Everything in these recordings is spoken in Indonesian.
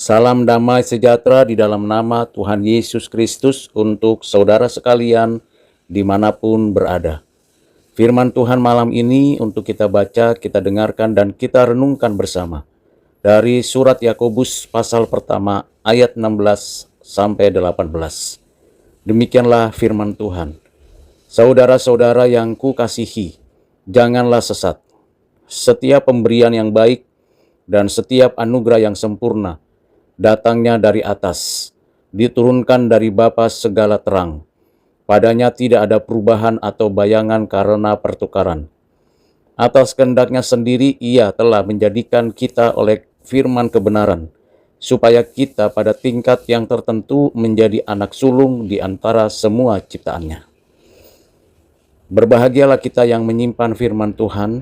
Salam damai sejahtera di dalam nama Tuhan Yesus Kristus untuk saudara sekalian dimanapun berada. Firman Tuhan malam ini untuk kita baca, kita dengarkan, dan kita renungkan bersama. Dari surat Yakobus pasal pertama ayat 16 sampai 18. Demikianlah firman Tuhan. Saudara-saudara yang kukasihi, janganlah sesat. Setiap pemberian yang baik dan setiap anugerah yang sempurna datangnya dari atas, diturunkan dari Bapa segala terang. Padanya tidak ada perubahan atau bayangan karena pertukaran. Atas kehendaknya sendiri ia telah menjadikan kita oleh firman kebenaran, supaya kita pada tingkat yang tertentu menjadi anak sulung di antara semua ciptaannya. Berbahagialah kita yang menyimpan firman Tuhan,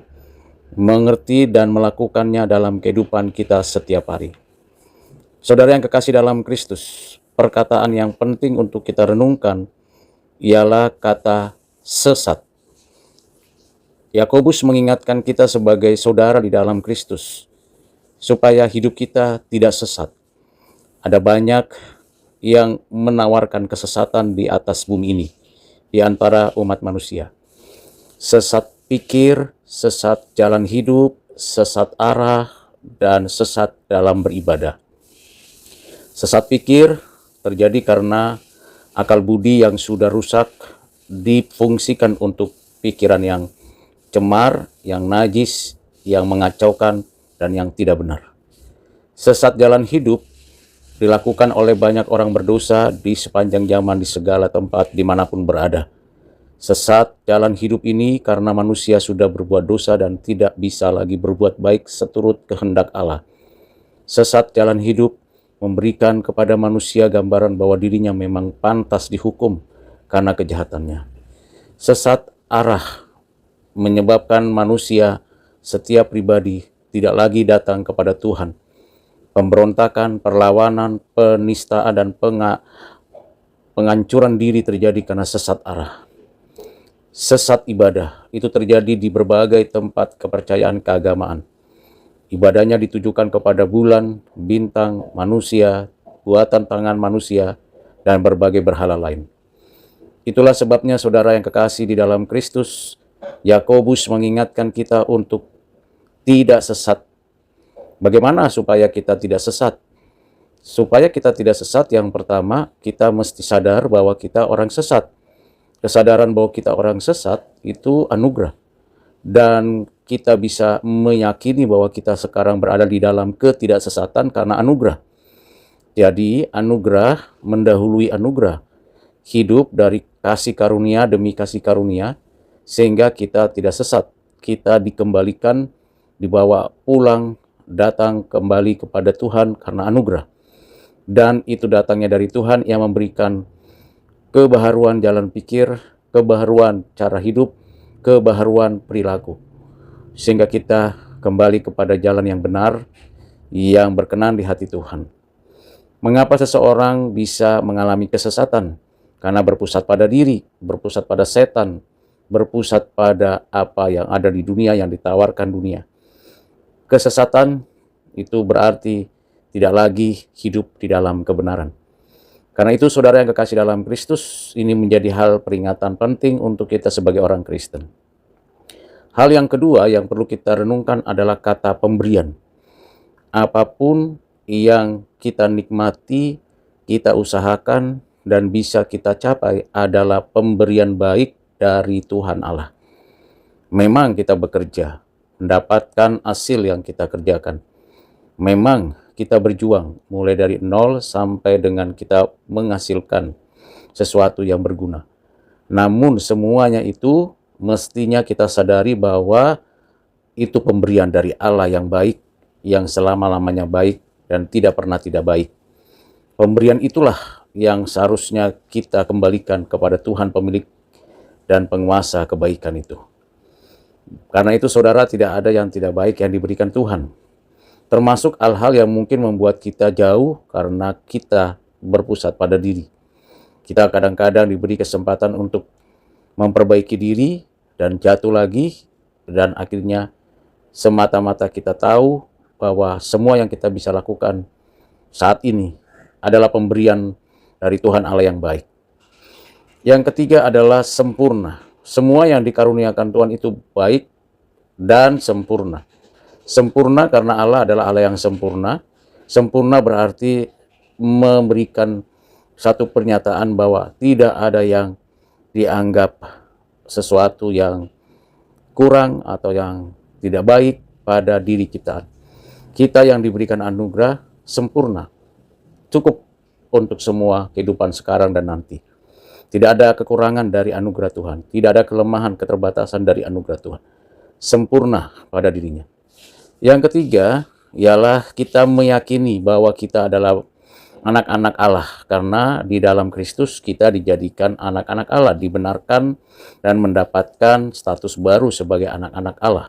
mengerti dan melakukannya dalam kehidupan kita setiap hari. Saudara yang kekasih dalam Kristus, perkataan yang penting untuk kita renungkan ialah kata sesat. Yakobus mengingatkan kita sebagai saudara di dalam Kristus, supaya hidup kita tidak sesat. Ada banyak yang menawarkan kesesatan di atas bumi ini, di antara umat manusia. Sesat pikir, sesat jalan hidup, sesat arah, dan sesat dalam beribadah. Sesat pikir terjadi karena akal budi yang sudah rusak difungsikan untuk pikiran yang cemar, yang najis, yang mengacaukan, dan yang tidak benar. Sesat jalan hidup dilakukan oleh banyak orang berdosa di sepanjang zaman di segala tempat dimanapun berada. Sesat jalan hidup ini karena manusia sudah berbuat dosa dan tidak bisa lagi berbuat baik seturut kehendak Allah. Sesat jalan hidup memberikan kepada manusia gambaran bahwa dirinya memang pantas dihukum karena kejahatannya. Sesat arah menyebabkan manusia, setiap pribadi, tidak lagi datang kepada Tuhan. Pemberontakan, perlawanan, penistaan, dan penghancuran diri terjadi karena sesat arah. Sesat ibadah itu terjadi di berbagai tempat kepercayaan keagamaan. Ibadahnya ditujukan kepada bulan, bintang, manusia, buatan tangan manusia, dan berbagai berhala lain. Itulah sebabnya saudara yang kekasih di dalam Kristus, Yakobus mengingatkan kita untuk tidak sesat. Bagaimana supaya kita tidak sesat? Supaya kita tidak sesat, yang pertama kita mesti sadar bahwa kita orang sesat. Kesadaran bahwa kita orang sesat itu anugerah. Dan kita bisa meyakini bahwa kita sekarang berada di dalam ketidaksesatan karena anugerah. Jadi anugerah mendahului anugerah. Hidup dari kasih karunia demi kasih karunia, sehingga kita tidak sesat. Kita dikembalikan, dibawa pulang, datang kembali kepada Tuhan karena anugerah. Dan itu datangnya dari Tuhan yang memberikan kebaharuan jalan pikir, kebaharuan cara hidup, kebaharuan perilaku, sehingga kita kembali kepada jalan yang benar, yang berkenan di hati Tuhan. Mengapa seseorang bisa mengalami kesesatan? Karena berpusat pada diri, berpusat pada setan, berpusat pada apa yang ada di dunia, yang ditawarkan dunia. Kesesatan itu berarti tidak lagi hidup di dalam kebenaran. Karena itu saudara yang kekasih dalam Kristus, ini menjadi hal peringatan penting untuk kita sebagai orang Kristen. Hal yang kedua yang perlu kita renungkan adalah kata pemberian. Apapun yang kita nikmati, kita usahakan, dan bisa kita capai adalah pemberian baik dari Tuhan Allah. Memang kita bekerja, mendapatkan hasil yang kita kerjakan. Memang kita berjuang mulai dari nol sampai dengan kita menghasilkan sesuatu yang berguna. Namun semuanya itu mestinya kita sadari bahwa itu pemberian dari Allah yang baik, yang selama-lamanya baik dan tidak pernah tidak baik. Pemberian itulah yang seharusnya kita kembalikan kepada Tuhan pemilik dan penguasa kebaikan itu. Karena itu saudara, tidak ada yang tidak baik yang diberikan Tuhan. Termasuk hal-hal yang mungkin membuat kita jauh karena kita berpusat pada diri. Kita kadang-kadang diberi kesempatan untuk memperbaiki diri dan jatuh lagi, dan akhirnya semata-mata kita tahu bahwa semua yang kita bisa lakukan saat ini adalah pemberian dari Tuhan Allah yang baik. Yang ketiga adalah sempurna. Semua yang dikaruniakan Tuhan itu baik dan sempurna. Sempurna karena Allah adalah Allah yang sempurna. Sempurna berarti memberikan satu pernyataan bahwa tidak ada yang dianggap sesuatu yang kurang atau yang tidak baik pada diri kita. Kita yang diberikan anugerah sempurna, cukup untuk semua kehidupan sekarang dan nanti. Tidak ada kekurangan dari anugerah Tuhan, tidak ada kelemahan, keterbatasan dari anugerah Tuhan. Sempurna pada dirinya. Yang ketiga ialah kita meyakini bahwa kita adalah anak-anak Allah, karena di dalam Kristus kita dijadikan anak-anak Allah, dibenarkan dan mendapatkan status baru sebagai anak-anak Allah.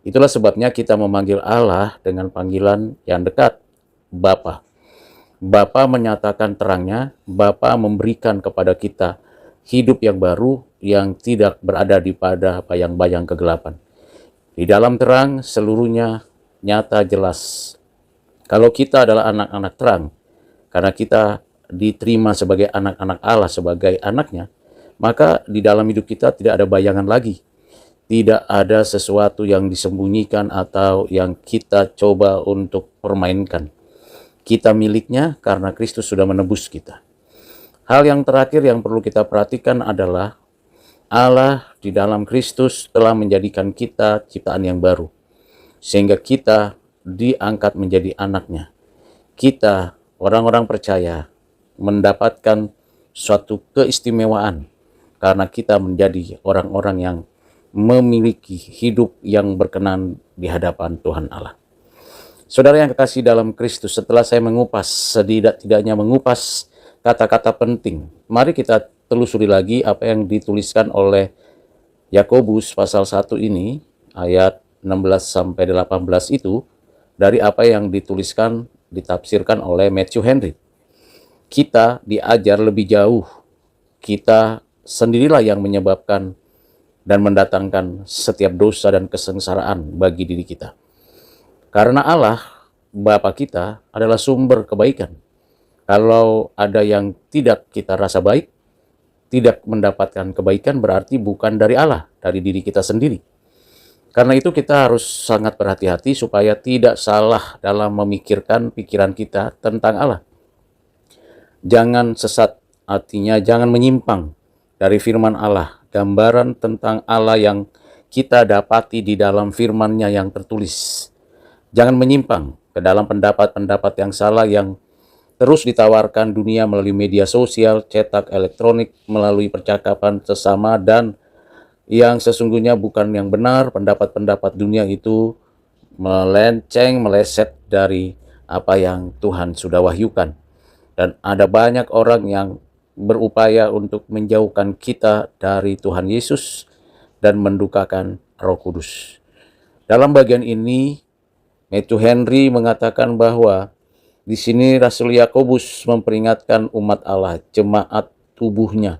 Itulah sebabnya kita memanggil Allah dengan panggilan yang dekat, Bapa. Bapa menyatakan terangnya, Bapa memberikan kepada kita hidup yang baru yang tidak berada di pada bayang-bayang kegelapan. Di dalam terang seluruhnya nyata jelas. Kalau kita adalah anak-anak terang, karena kita diterima sebagai anak-anak Allah, sebagai anaknya, maka di dalam hidup kita tidak ada bayangan lagi. Tidak ada sesuatu yang disembunyikan atau yang kita coba untuk permainkan. Kita miliknya karena Kristus sudah menebus kita. Hal yang terakhir yang perlu kita perhatikan adalah Allah di dalam Kristus telah menjadikan kita ciptaan yang baru. Sehingga kita diangkat menjadi anaknya. Kita, orang-orang percaya, mendapatkan suatu keistimewaan karena kita menjadi orang-orang yang memiliki hidup yang berkenan di hadapan Tuhan Allah. Saudara yang kekasih dalam Kristus, setelah saya mengupas, setidak-tidaknya mengupas kata-kata penting, mari kita telusuri lagi apa yang dituliskan oleh Yakobus pasal 1 ini, ayat 16-18 itu, dari apa yang dituliskan, ditafsirkan oleh Matthew Henry. Kita diajar lebih jauh, kita sendirilah yang menyebabkan dan mendatangkan setiap dosa dan kesengsaraan bagi diri kita. Karena Allah, Bapa kita, adalah sumber kebaikan. Kalau ada yang tidak kita rasa baik, tidak mendapatkan kebaikan, berarti bukan dari Allah, dari diri kita sendiri. Karena itu kita harus sangat berhati-hati supaya tidak salah dalam memikirkan pikiran kita tentang Allah. Jangan sesat, artinya jangan menyimpang dari firman Allah, gambaran tentang Allah yang kita dapati di dalam firman-Nya yang tertulis. Jangan menyimpang ke dalam pendapat-pendapat yang salah yang terus ditawarkan dunia melalui media sosial, cetak elektronik, melalui percakapan sesama, dan yang sesungguhnya bukan yang benar. Pendapat-pendapat dunia itu melenceng, meleset dari apa yang Tuhan sudah wahyukan. Dan ada banyak orang yang berupaya untuk menjauhkan kita dari Tuhan Yesus dan mendukakan Roh Kudus. Dalam bagian ini, Matthew Henry mengatakan bahwa di sini Rasul Yakobus memperingatkan umat Allah, jemaat tubuhnya,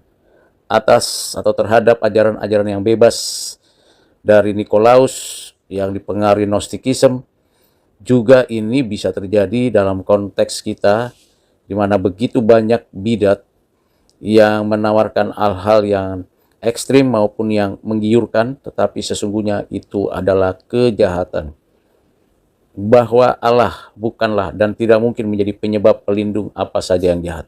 atas atau terhadap ajaran-ajaran yang bebas dari Nikolaus yang dipengaruhi Gnostikisme. Juga ini bisa terjadi dalam konteks kita, di mana begitu banyak bidat yang menawarkan hal-hal yang ekstrim maupun yang menggiurkan, tetapi sesungguhnya itu adalah kejahatan. Bahwa Allah bukanlah dan tidak mungkin menjadi penyebab pelindung apa saja yang jahat.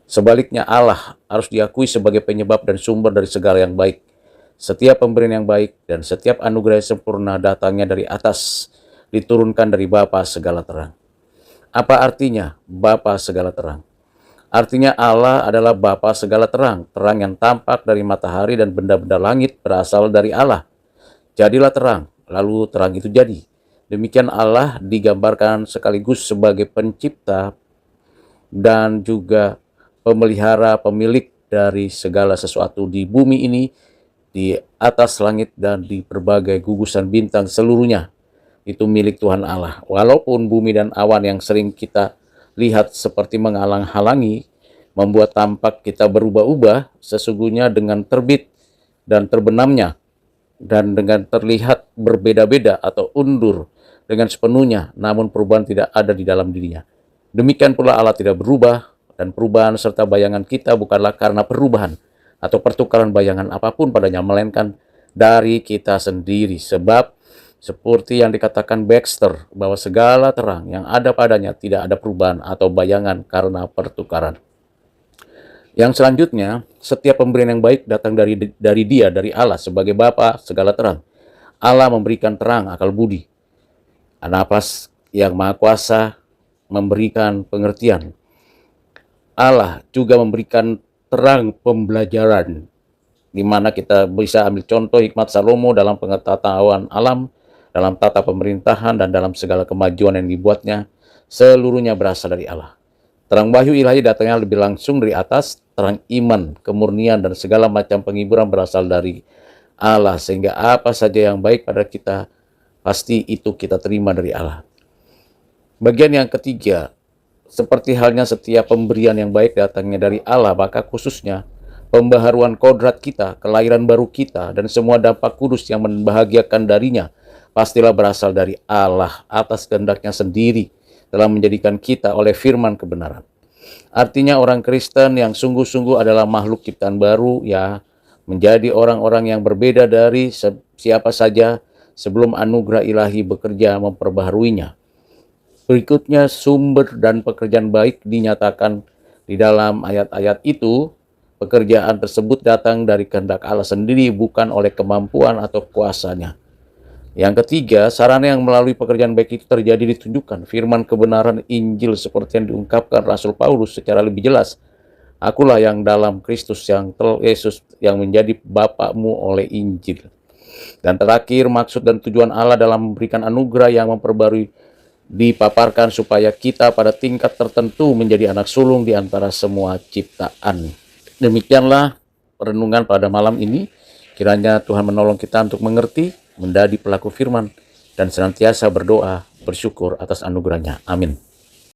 Sebaliknya, Allah harus diakui sebagai penyebab dan sumber dari segala yang baik. Setiap pemberian yang baik dan setiap anugerah yang sempurna datangnya dari atas, diturunkan dari Bapa segala terang. Apa artinya Bapa segala terang? Artinya Allah adalah Bapa segala terang, terang yang tampak dari matahari dan benda-benda langit berasal dari Allah. Jadilah terang, lalu terang itu jadi. Demikian Allah digambarkan sekaligus sebagai pencipta dan juga pemelihara, pemilik dari segala sesuatu di bumi ini, di atas langit dan di berbagai gugusan bintang seluruhnya. Itu milik Tuhan Allah. Walaupun bumi dan awan yang sering kita lihat seperti menghalang-halangi, membuat tampak kita berubah-ubah, sesungguhnya dengan terbit dan terbenamnya, dan dengan terlihat berbeda-beda atau undur dengan sepenuhnya, namun perubahan tidak ada di dalam dirinya. Demikian pula Allah tidak berubah, dan perubahan serta bayangan kita bukanlah karena perubahan atau pertukaran bayangan apapun padanya, melainkan dari kita sendiri. Sebab seperti yang dikatakan Baxter, bahwa segala terang yang ada padanya tidak ada perubahan atau bayangan karena pertukaran. Yang selanjutnya, setiap pemberian yang baik datang dari Dia, dari Allah sebagai Bapa segala terang. Allah memberikan terang akal budi. Anapas yang Maha Kuasa memberikan pengertian. Allah juga memberikan terang pembelajaran, di mana kita bisa ambil contoh hikmat Salomo dalam pengetahuan alam, dalam tata pemerintahan, dan dalam segala kemajuan yang dibuatnya, seluruhnya berasal dari Allah. Terang wahyu ilahi datangnya lebih langsung dari atas, terang iman, kemurnian, dan segala macam penghiburan berasal dari Allah, sehingga apa saja yang baik pada kita, pasti itu kita terima dari Allah. Bagian yang ketiga, seperti halnya setiap pemberian yang baik datangnya dari Allah, maka khususnya pembaharuan kodrat kita, kelahiran baru kita, dan semua dampak kudus yang membahagiakan darinya, pastilah berasal dari Allah atas kehendaknya sendiri dalam menjadikan kita oleh firman kebenaran. Artinya orang Kristen yang sungguh-sungguh adalah makhluk ciptaan baru, ya, menjadi orang-orang yang berbeda dari siapa saja sebelum anugerah ilahi bekerja memperbaharuinya. Berikutnya, sumber dan pekerjaan baik dinyatakan di dalam ayat-ayat itu. Pekerjaan tersebut datang dari kehendak Allah sendiri, bukan oleh kemampuan atau kuasanya. Yang ketiga, sarana yang melalui pekerjaan baik itu terjadi ditunjukkan firman kebenaran Injil seperti yang diungkapkan Rasul Paulus secara lebih jelas. Akulah yang dalam Kristus, yang Yesus yang menjadi Bapakmu oleh Injil. Dan terakhir, maksud dan tujuan Allah dalam memberikan anugerah yang memperbarui dipaparkan supaya kita pada tingkat tertentu menjadi anak sulung di antara semua ciptaan. Demikianlah renungan pada malam ini. Kiranya Tuhan menolong kita untuk mengerti, menjadi pelaku firman, dan senantiasa berdoa, bersyukur atas anugerahnya. Amin.